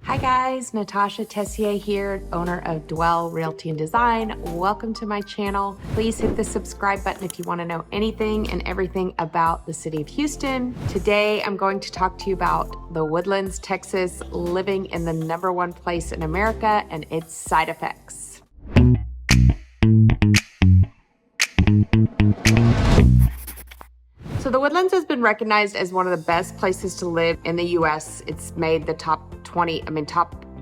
Hi guys, Natasha Tessier here, owner of Dwell Realty and Design. Welcome to my channel. Please hit the subscribe button if you want to know anything and everything about the city of Houston. Today, I'm going to talk to you about the Woodlands, Texas, living in the #1 place in America and its side effects. So the Woodlands has been recognized as one of the best places to live in the US. It's made the top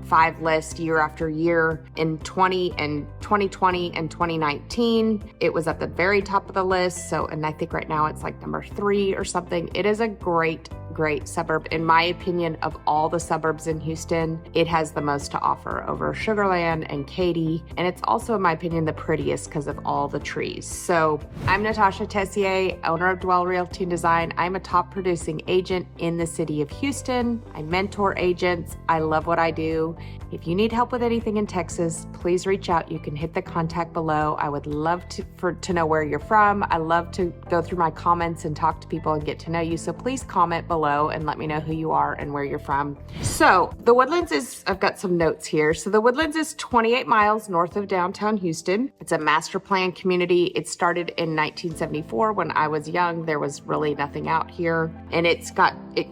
5 list year after year. In 2020 and 2019, it was at the very top of the list. And I think right now it's like number 3 or something. It is a great suburb. In my opinion, of all the suburbs in Houston, it has the most to offer over Sugar Land and Katy. And it's also, in my opinion, the prettiest because of all the trees. So I'm Natasha Tessier, owner of Dwell Realty and Design. I'm a top producing agent in the city of Houston. I mentor agents. I love what I do. If you need help with anything in Texas, please reach out. You can hit the contact below. I would love to know where you're from. I love to go through my comments and talk to people and get to know you. So please comment below and let me know who you are and where you're from. So the Woodlands is, I've got some notes here. So the Woodlands is 28 miles north of downtown Houston. It's a master plan community. It started in 1974 when I was young. There was really nothing out here. And it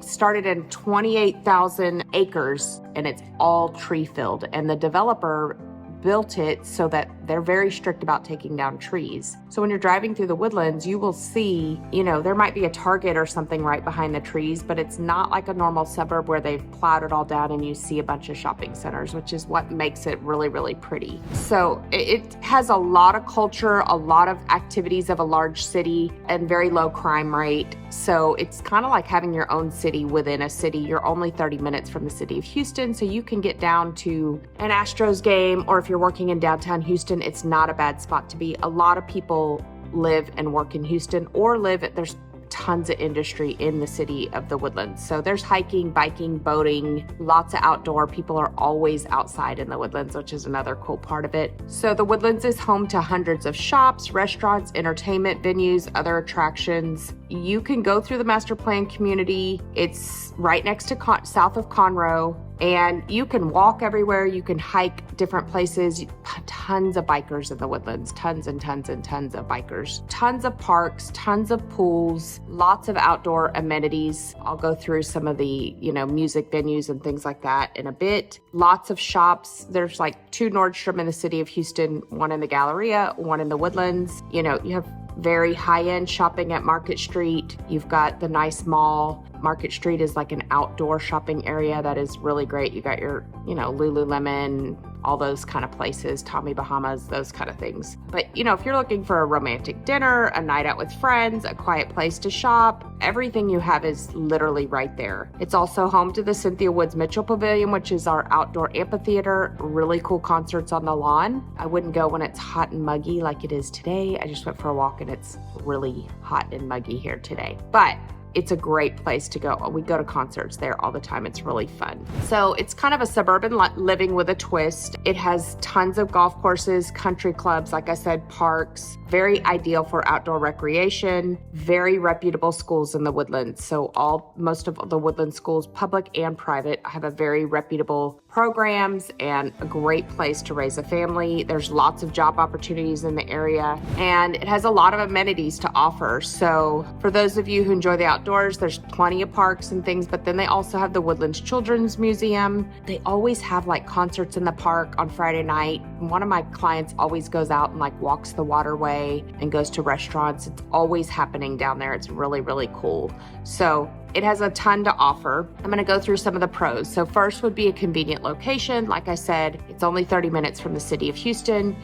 started in 28,000 acres and it's all tree filled. And the developer built it so that they're very strict about taking down trees. So when you're driving through the Woodlands, you will see, there might be a Target or something right behind the trees, but it's not like a normal suburb where they've plowed it all down and you see a bunch of shopping centers, which is what makes it really, really pretty. So it has a lot of culture, a lot of activities of a large city and very low crime rate. So it's kind of like having your own city within a city. You're only 30 minutes from the city of Houston, so you can get down to an Astros game, or if you're working in downtown Houston, it's not a bad spot to be. A lot of people live and work in Houston there's tons of industry in the city of the Woodlands. So there's hiking, biking, boating, lots of outdoor. People are always outside in the Woodlands, which is another cool part of it. So the Woodlands is home to hundreds of shops, restaurants, entertainment venues, other attractions. You can go through the master plan community. It's right next to south of Conroe. And you can walk everywhere. You can hike different places. Tons of bikers in the Woodlands, tons and tons and tons of bikers, tons of parks, tons of pools, lots of outdoor amenities. I'll go through some of the, music venues and things like that in a bit. Lots of shops. There's like 2 Nordstrom in the city of Houston, one in the Galleria, one in the Woodlands. You have very high-end shopping at Market Street. You've got the nice mall. Market Street is like an outdoor shopping area that is really great. You got your, Lululemon, all those kind of places, Tommy Bahama's, those kind of things. But, if you're looking for a romantic dinner, a night out with friends, a quiet place to shop, everything you have is literally right there. It's also home to the Cynthia Woods Mitchell Pavilion, which is our outdoor amphitheater. Really cool concerts on the lawn. I wouldn't go when it's hot and muggy like it is today. I just went for a walk and it's really hot and muggy here today. But it's a great place to go. We go to concerts there all the time. It's really fun. So it's kind of a suburban living with a twist. It has tons of golf courses, country clubs, like I said, parks, very ideal for outdoor recreation, very reputable schools in the Woodlands. So most of the Woodland schools, public and private, have a very reputable programs and a great place to raise a family. There's lots of job opportunities in the area and it has a lot of amenities to offer. So for those of you who enjoy the outdoors, there's plenty of parks and things, but then they also have the Woodlands Children's Museum. They always have like concerts in the park on Friday night. One of my clients always goes out and like walks the waterway and goes to restaurants. It's always happening down there. It's really, really cool. So it has a ton to offer. I'm gonna go through some of the pros. So first would be a convenient location. Like I said, it's only 30 minutes from the city of Houston.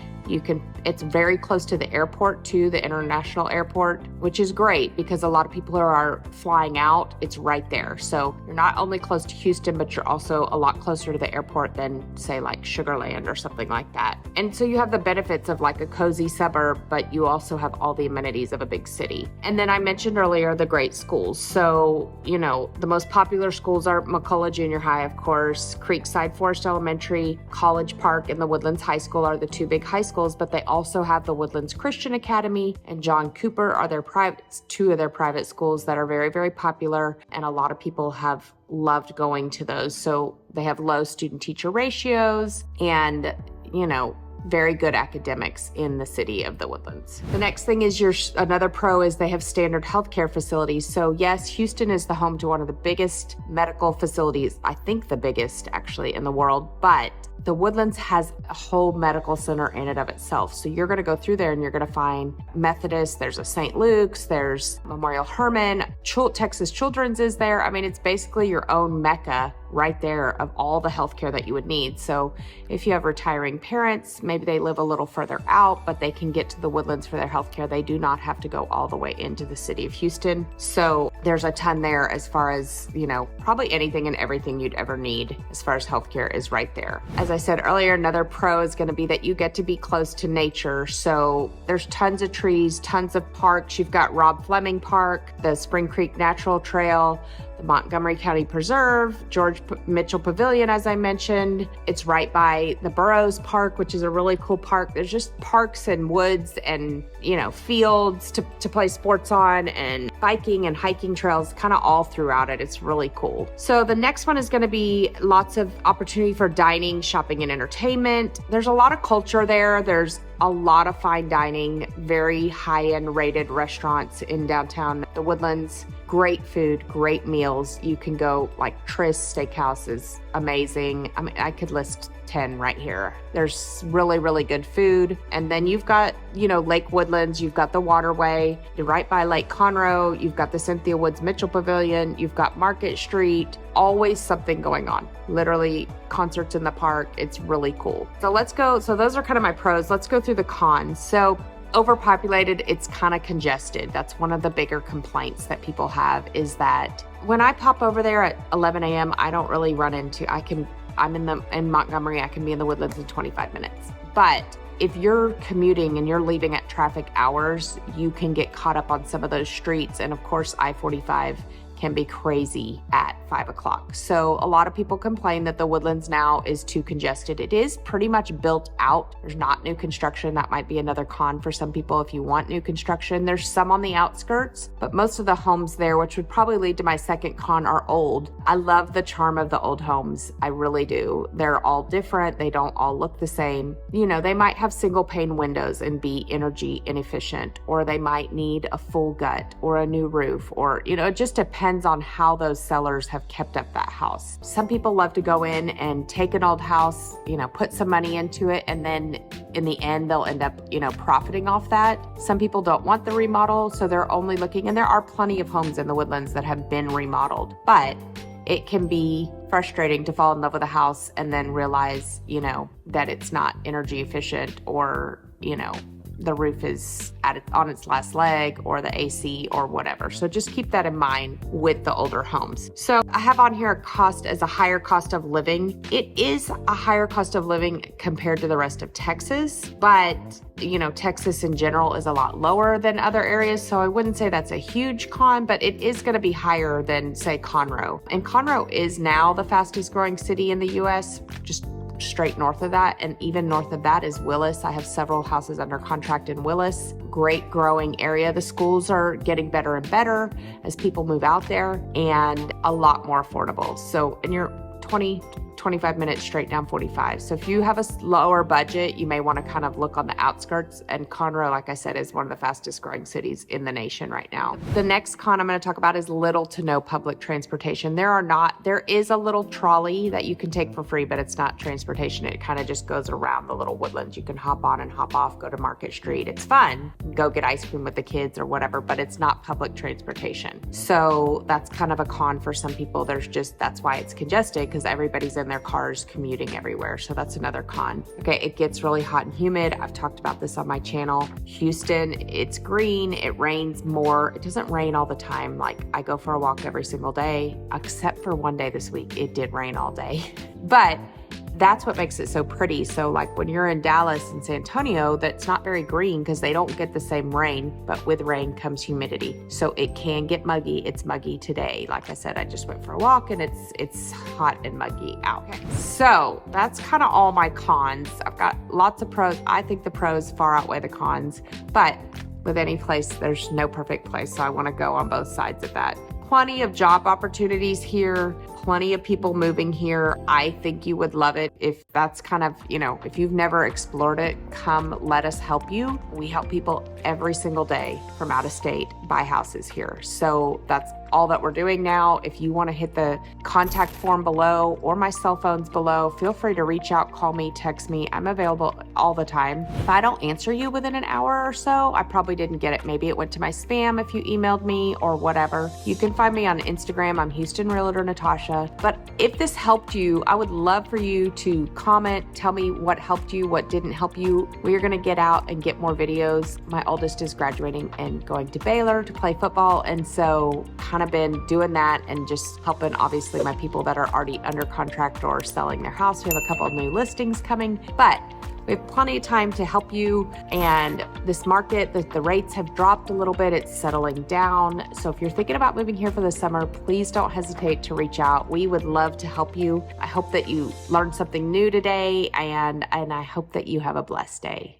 It's very close to the airport too, the international airport, which is great because a lot of people who are flying out, it's right there. So you're not only close to Houston, but you're also a lot closer to the airport than say like Sugar Land or something like that. And so you have the benefits of like a cozy suburb, but you also have all the amenities of a big city. And then I mentioned earlier the great schools. So, the most popular schools are McCullough Junior High, of course, Creekside Forest Elementary, College Park, and the Woodlands High School are the 2 big high schools schools, but they also have the Woodlands Christian Academy and John Cooper are two of their private schools that are very, very popular. And a lot of people have loved going to those. So they have low student-teacher ratios and, very good academics in the city of the Woodlands. The next thing is another pro is they have standard healthcare facilities. So yes, Houston is the home to one of the biggest medical facilities, I think the biggest actually in the world, but the Woodlands has a whole medical center in and of itself. So you're going to go through there and you're going to find Methodist, there's a St. Luke's, there's Memorial Hermann, Texas Children's is there. I mean, it's basically your own Mecca right there of all the healthcare that you would need. So if you have retiring parents, maybe they live a little further out, but they can get to the Woodlands for their healthcare. They do not have to go all the way into the city of Houston. So there's a ton there as far as, probably anything and everything you'd ever need as far as healthcare is right there. As I said earlier, another pro is going to be that you get to be close to nature. So there's tons of trees, tons of parks. You've got Rob Fleming Park, the Spring Creek Natural Trail, the Montgomery County Preserve, George Mitchell Pavilion, as I mentioned. It's right by the Burroughs Park, which is a really cool park. There's just parks and woods and, fields to play sports on and biking and hiking trails kind of all throughout it. It's really cool. So the next one is going to be lots of opportunity for dining, shopping, and entertainment. There's a lot of culture there. There's a lot of fine dining, very high-end rated restaurants in downtown the Woodlands. Great food, great meals. You can go like Tris Steakhouse is amazing. I mean, I could list 10 right here. There's really, really good food. And then you've got, Lake Woodlands, you've got the Waterway, you're right by Lake Conroe, you've got the Cynthia Woods Mitchell Pavilion, you've got Market Street, always something going on. Literally concerts in the park. It's really cool. So let's go. So those are kind of my pros. Let's go through the cons. So overpopulated, it's kind of congested. That's one of the bigger complaints that people have is that when I pop over there at 11 a.m., I don't really run into, I'm in Montgomery, I can be in the Woodlands in 25 minutes. But if you're commuting and you're leaving at traffic hours, you can get caught up on some of those streets. And of course, I-45 can be crazy at 5 o'clock. So a lot of people complain that the Woodlands now is too congested. It is pretty much built out. There's not new construction. That might be another con for some people if you want new construction. There's some on the outskirts, but most of the homes there, which would probably lead to my second con, are old. I love the charm of the old homes. I really do. They're all different. They don't all look the same. They might have single pane windows and be energy inefficient, or they might need a full gut or a new roof, or, it just depends on how those sellers have kept up that house. Some people love to go in and take an old house, put some money into it, and then in the end, they'll end up, profiting off that. Some people don't want the remodel, so they're only looking, and there are plenty of homes in the Woodlands that have been remodeled, but it can be frustrating to fall in love with a house and then realize, that it's not energy efficient or, the roof is on its last leg or the AC or whatever. So just keep that in mind with the older homes. So I have on here a cost as a higher cost of living. It is a higher cost of living compared to the rest of Texas, but Texas in general is a lot lower than other areas. So I wouldn't say that's a huge con, but it is going to be higher than say Conroe. And Conroe is now the fastest growing city in the US, just straight north of that, and even north of that is Willis. I have several houses under contract in Willis. Great growing area. The schools are getting better and better as people move out there, and a lot more affordable. So, and you're 25 minutes straight down 45. So if you have a lower budget, you may want to kind of look on the outskirts. And Conroe, like I said, is one of the fastest growing cities in the nation right now. The next con I'm going to talk about is little to no public transportation. There is a little trolley that you can take for free, but it's not transportation. It kind of just goes around the little Woodlands. You can hop on and hop off, go to Market Street. It's fun. Go get ice cream with the kids or whatever, but it's not public transportation. So that's kind of a con for some people. That's why it's congested, because everybody's in their cars commuting everywhere. So that's another con. Okay, it gets really hot and humid. I've talked about this on my channel. Houston, it's green. It rains more. It doesn't rain all the time. Like I go for a walk every single day, except for one day this week. It did rain all day. But that's what makes it so pretty. So like when you're in Dallas and San Antonio, that's not very green because they don't get the same rain, but with rain comes humidity. So it can get muggy. It's muggy today. Like I said, I just went for a walk and it's hot and muggy out. Okay. So that's kind of all my cons. I've got lots of pros. I think the pros far outweigh the cons, but with any place, there's no perfect place. So I want to go on both sides of that. Plenty of job opportunities here, plenty of people moving here. I think you would love it. If that's kind of, if you've never explored it, come let us help you. We help people every single day from out of state buy houses here. So that's all that we're doing now. If you want to hit the contact form below or my cell phone's below, feel free to reach out, call me, text me. I'm available all the time. If I don't answer you within an hour or so, I probably didn't get it. Maybe it went to my spam if you emailed me or whatever. You can find me on Instagram. I'm Houston Realtor Natasha. But if this helped you, I would love for you to comment, tell me what helped you, what didn't help you. We are going to get out and get more videos. My oldest is graduating and going to Baylor to play football. And so kind of been doing that and just helping obviously my people that are already under contract or selling their house. We have a couple of new listings coming, but we have plenty of time to help you. And this market, the rates have dropped a little bit. It's settling down. So if you're thinking about moving here for the summer, please don't hesitate to reach out. We would love to help you. I hope that you learned something new today, and I hope that you have a blessed day.